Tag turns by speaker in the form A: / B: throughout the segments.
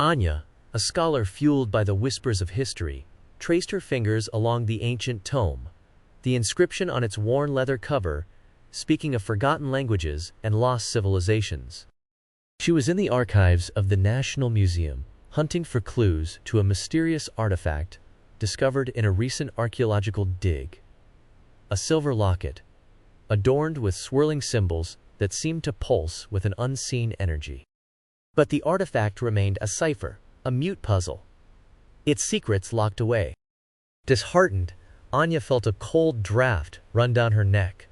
A: Anya, a scholar fueled by the whispers of history, traced her fingers along the ancient tome, the inscription on its worn leather cover speaking of forgotten languages and lost civilizations. She was in the archives of the National Museum, hunting for clues to a mysterious artifact discovered in a recent archaeological dig. A silver locket, adorned with swirling symbols that seemed to pulse with an unseen energy. But the artifact remained a cipher, a mute puzzle, its secrets locked away. Disheartened, Anya felt a cold draft run down her neck,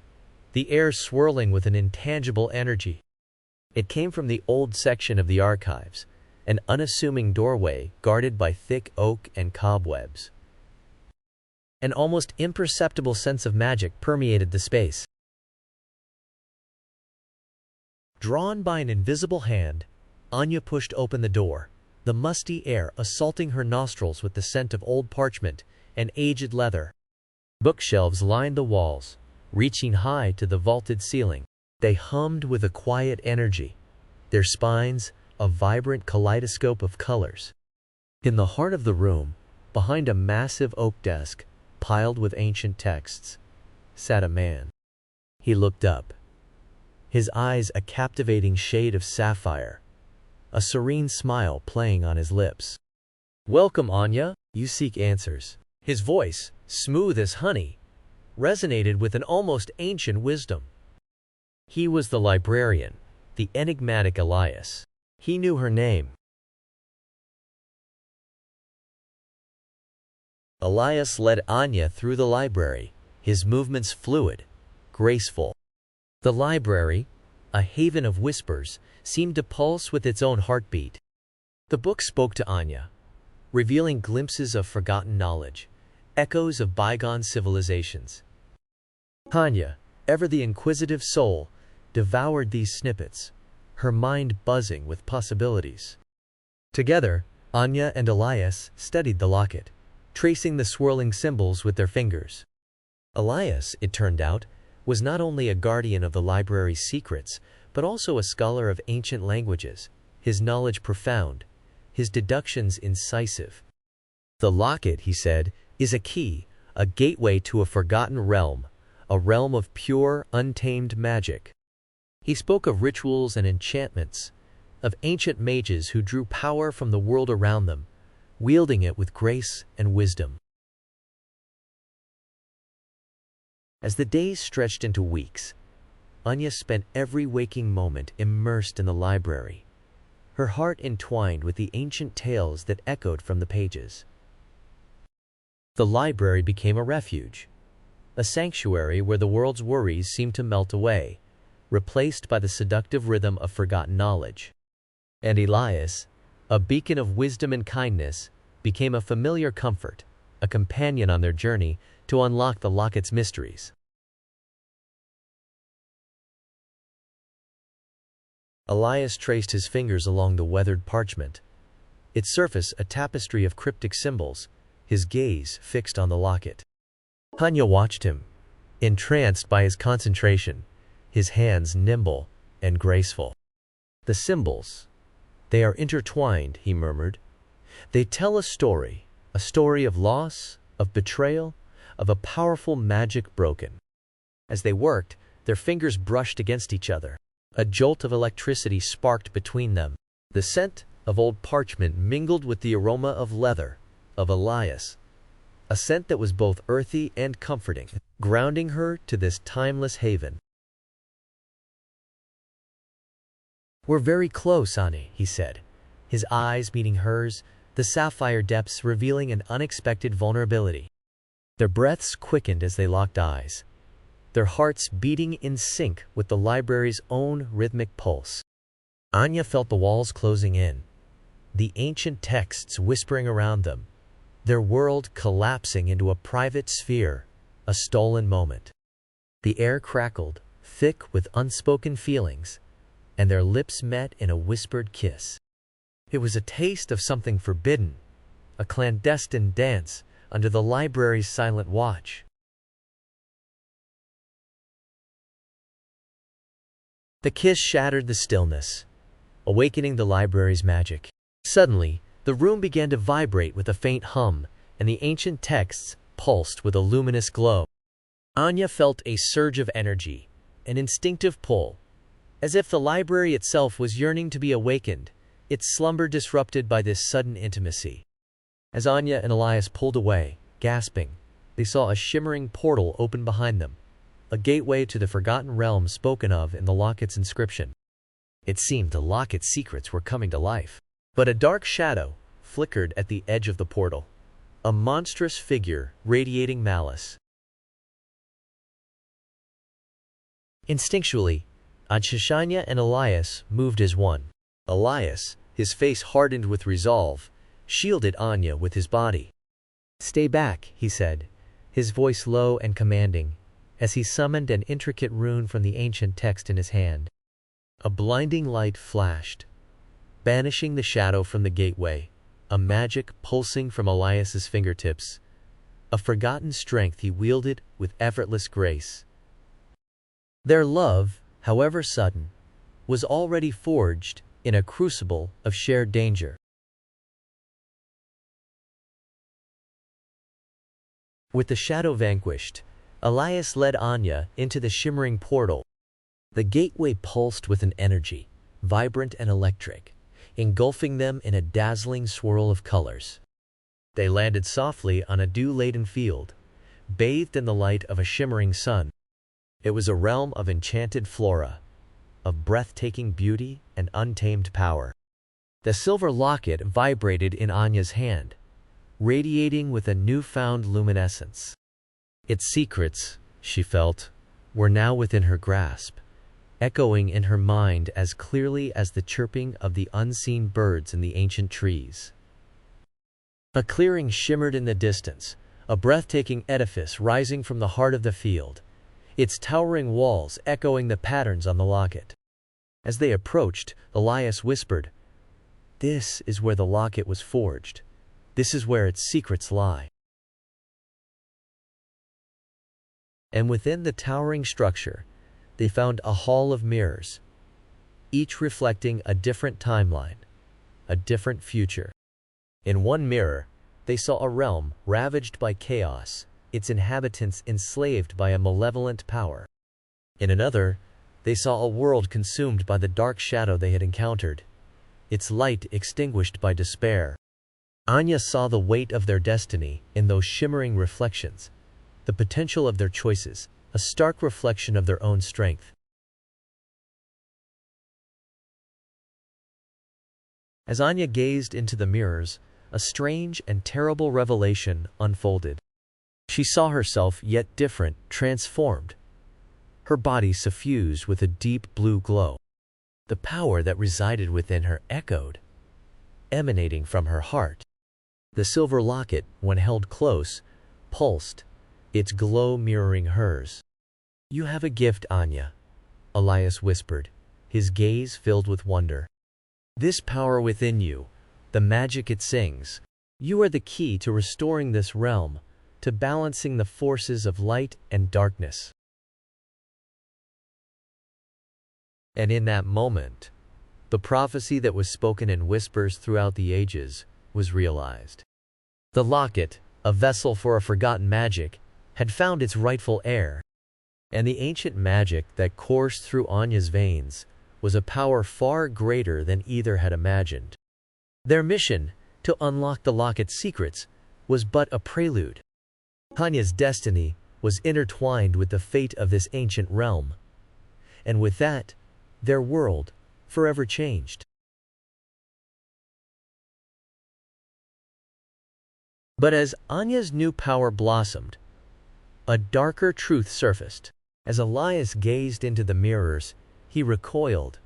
A: the air swirling with an intangible energy. It came from the old section of the archives, an unassuming doorway guarded by thick oak and cobwebs. An almost imperceptible sense of magic permeated the space. Drawn by an invisible hand, Anya pushed open the door, the musty air assaulting her nostrils with the scent of old parchment and aged leather. Bookshelves lined the walls, reaching high to the vaulted ceiling. They hummed with a quiet energy, their spines a vibrant kaleidoscope of colors. In the heart of the room, behind a massive oak desk piled with ancient texts, sat a man. He looked up, his eyes a captivating shade of sapphire, a serene smile playing on his lips. "Welcome, Anya, you seek answers." His voice, smooth as honey, resonated with an almost ancient wisdom. He was the librarian, the enigmatic Elias. He knew her name. Elias led Anya through the library, his movements fluid, graceful. The library, a haven of whispers, seemed to pulse with its own heartbeat. The book spoke to Anya, revealing glimpses of forgotten knowledge, echoes of bygone civilizations. Anya, ever the inquisitive soul, devoured these snippets, her mind buzzing with possibilities. Together, Anya and Elias studied the locket, tracing the swirling symbols with their fingers. Elias, it turned out, was not only a guardian of the library's secrets, but also a scholar of ancient languages, his knowledge profound, his deductions incisive. "The locket," he said, "is a key, a gateway to a forgotten realm, a realm of pure, untamed magic." He spoke of rituals and enchantments, of ancient mages who drew power from the world around them, wielding it with grace and wisdom. As the days stretched into weeks, Anya spent every waking moment immersed in the library, her heart entwined with the ancient tales that echoed from the pages. The library became a refuge, a sanctuary where the world's worries seemed to melt away, replaced by the seductive rhythm of forgotten knowledge. And Elias, a beacon of wisdom and kindness, became a familiar comfort, a companion on their journey to unlock the locket's mysteries. Elias traced his fingers along the weathered parchment, its surface a tapestry of cryptic symbols, his gaze fixed on the locket. Anya watched him, entranced by his concentration, his hands nimble and graceful. "The symbols, they are intertwined," he murmured. "They tell a story of loss, of betrayal, of a powerful magic broken." As they worked, their fingers brushed against each other. A jolt of electricity sparked between them. The scent of old parchment mingled with the aroma of leather, of Elias, a scent that was both earthy and comforting, grounding her to this timeless haven. "We're very close, Anya," he said, his eyes meeting hers, the sapphire depths revealing an unexpected vulnerability. Their breaths quickened as they locked eyes, their hearts beating in sync with the library's own rhythmic pulse. Anya felt the walls closing in, the ancient texts whispering around them, their world collapsing into a private sphere, a stolen moment. The air crackled, thick with unspoken feelings, and their lips met in a whispered kiss. It was a taste of something forbidden, a clandestine dance under the library's silent watch. The kiss shattered the stillness, awakening the library's magic. Suddenly, the room began to vibrate with a faint hum, and the ancient texts pulsed with a luminous glow. Anya felt a surge of energy, an instinctive pull, as if the library itself was yearning to be awakened, its slumber disrupted by this sudden intimacy. As Anya and Elias pulled away, gasping, they saw a shimmering portal open behind them, a gateway to the forgotten realm spoken of in the locket's inscription. It seemed the locket's secrets were coming to life. But a dark shadow flickered at the edge of the portal, a monstrous figure radiating malice. Instinctually, Anya and Elias moved as one. Elias, his face hardened with resolve, shielded Anya with his body. "Stay back," he said, his voice low and commanding, as he summoned an intricate rune from the ancient text in his hand. A blinding light flashed, banishing the shadow from the gateway, a magic pulsing from Elias's fingertips, a forgotten strength he wielded with effortless grace. Their love, however sudden, was already forged in a crucible of shared danger. With the shadow vanquished, Elias led Anya into the shimmering portal. The gateway pulsed with an energy, vibrant and electric, engulfing them in a dazzling swirl of colors. They landed softly on a dew-laden field, bathed in the light of a shimmering sun. It was a realm of enchanted flora, of breathtaking beauty and untamed power. The silver locket vibrated in Anya's hand, radiating with a newfound luminescence. Its secrets, she felt, were now within her grasp, echoing in her mind as clearly as the chirping of the unseen birds in the ancient trees. A clearing shimmered in the distance, a breathtaking edifice rising from the heart of the field, its towering walls echoing the patterns on the locket. As they approached, Elias whispered, "This is where the locket was forged. This is where its secrets lie." And within the towering structure, they found a hall of mirrors, each reflecting a different timeline, a different future. In one mirror, they saw a realm ravaged by chaos, its inhabitants enslaved by a malevolent power. In another, they saw a world consumed by the dark shadow they had encountered, its light extinguished by despair. Anya saw the weight of their destiny in those shimmering reflections, the potential of their choices, a stark reflection of their own strength. As Anya gazed into the mirrors, a strange and terrible revelation unfolded. She saw herself yet different, transformed, her body suffused with a deep blue glow. The power that resided within her echoed, emanating from her heart. The silver locket, when held close, pulsed, its glow mirroring hers. "You have a gift, Anya," Elias whispered, his gaze filled with wonder. "This power within you, the magic it sings, you are the key to restoring this realm, to balancing the forces of light and darkness." And in that moment, the prophecy that was spoken in whispers throughout the ages was realized. The locket, a vessel for a forgotten magic, had found its rightful heir, and the ancient magic that coursed through Anya's veins was a power far greater than either had imagined. Their mission, to unlock the locket's secrets, was but a prelude. Anya's destiny was intertwined with the fate of this ancient realm, and with that, their world forever changed. But as Anya's new power blossomed, a darker truth surfaced. As Elias gazed into the mirrors, he recoiled,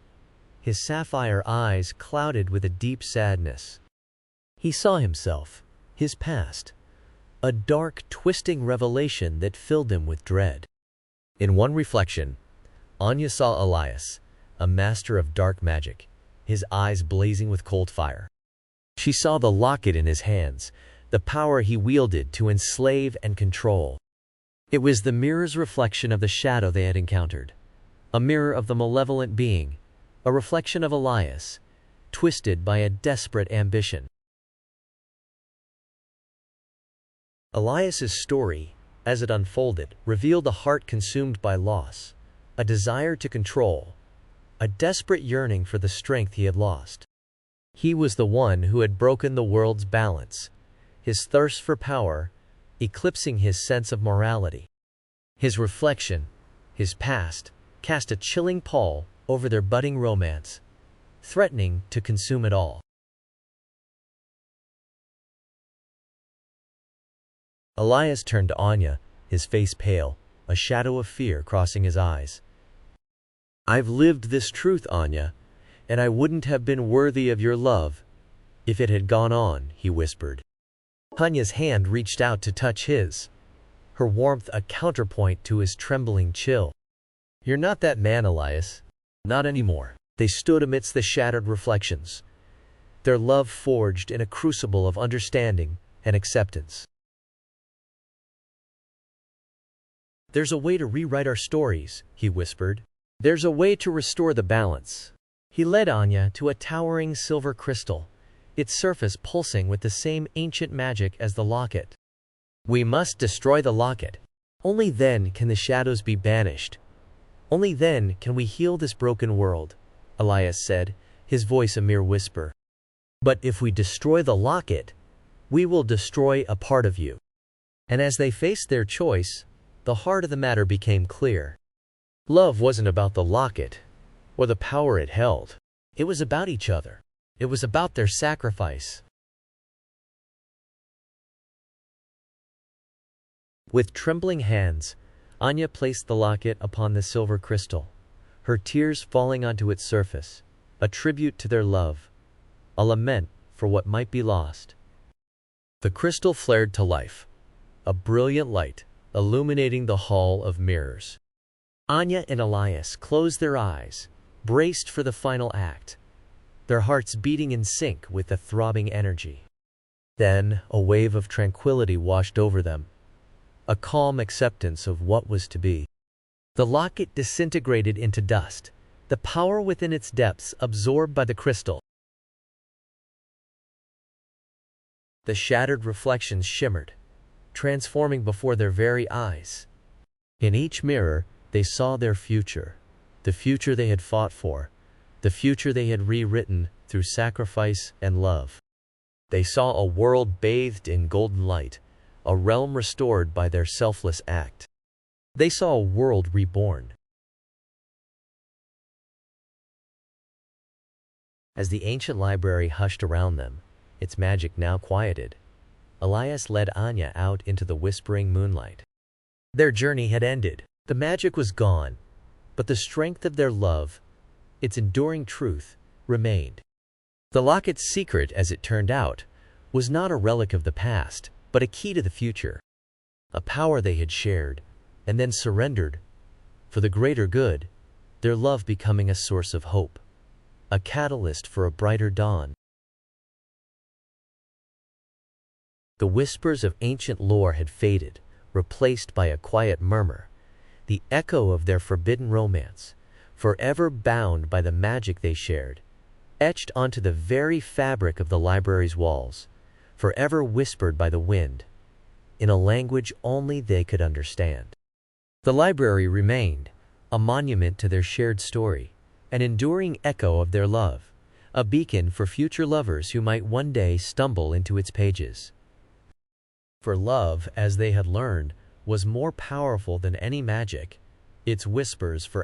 A: his sapphire eyes clouded with a deep sadness. He saw himself, his past, a dark, twisting revelation that filled him with dread. In one reflection, Anya saw Elias, a master of dark magic, his eyes blazing with cold fire. She saw the locket in his hands, the power he wielded to enslave and control. It was the mirror's reflection of the shadow they had encountered, a mirror of the malevolent being, a reflection of Elias, twisted by a desperate ambition. Elias's story, as it unfolded, revealed a heart consumed by loss, a desire to control, a desperate yearning for the strength he had lost. He was the one who had broken the world's balance, his thirst for power eclipsing his sense of morality. His reflection, his past, cast a chilling pall over their budding romance, threatening to consume it all. Elias turned to Anya, his face pale, a shadow of fear crossing his eyes. "I've lived this truth, Anya, and I wouldn't have been worthy of your love if it had gone on," he whispered. Anya's hand reached out to touch his, her warmth a counterpoint to his trembling chill. "You're not that man, Elias. Not anymore." They stood amidst the shattered reflections, their love forged in a crucible of understanding and acceptance. "There's a way to rewrite our stories," he whispered. "There's a way to restore the balance." He led Anya to a towering silver crystal, its surface pulsing with the same ancient magic as the locket. "We must destroy the locket. Only then can the shadows be banished. Only then can we heal this broken world," Elias said, his voice a mere whisper. "But if we destroy the locket, we will destroy a part of you." And as they faced their choice, the heart of the matter became clear. Love wasn't about the locket or the power it held. It was about each other. It was about their sacrifice. With trembling hands, Anya placed the locket upon the silver crystal, her tears falling onto its surface, a tribute to their love, a lament for what might be lost. The crystal flared to life, a brilliant light illuminating the hall of mirrors. Anya and Elias closed their eyes, braced for the final act, their hearts beating in sync with the throbbing energy. Then a wave of tranquility washed over them, a calm acceptance of what was to be. The locket disintegrated into dust, the power within its depths absorbed by the crystal. The shattered reflections shimmered, transforming before their very eyes. In each mirror, they saw their future, the future they had fought for, the future they had rewritten through sacrifice and love. They saw a world bathed in golden light, a realm restored by their selfless act. They saw a world reborn. As the ancient library hushed around them, its magic now quieted, Elias led Anya out into the whispering moonlight. Their journey had ended. The magic was gone, but the strength of their love, its enduring truth, remained. The locket's secret, as it turned out, was not a relic of the past, but a key to the future. A power they had shared, and then surrendered, for the greater good, their love becoming a source of hope, a catalyst for a brighter dawn. The whispers of ancient lore had faded, replaced by a quiet murmur, the echo of their forbidden romance, forever bound by the magic they shared, etched onto the very fabric of the library's walls, forever whispered by the wind, in a language only they could understand. The library remained, a monument to their shared story, an enduring echo of their love, a beacon for future lovers who might one day stumble into its pages. For love, as they had learned, was more powerful than any magic, its whispers forever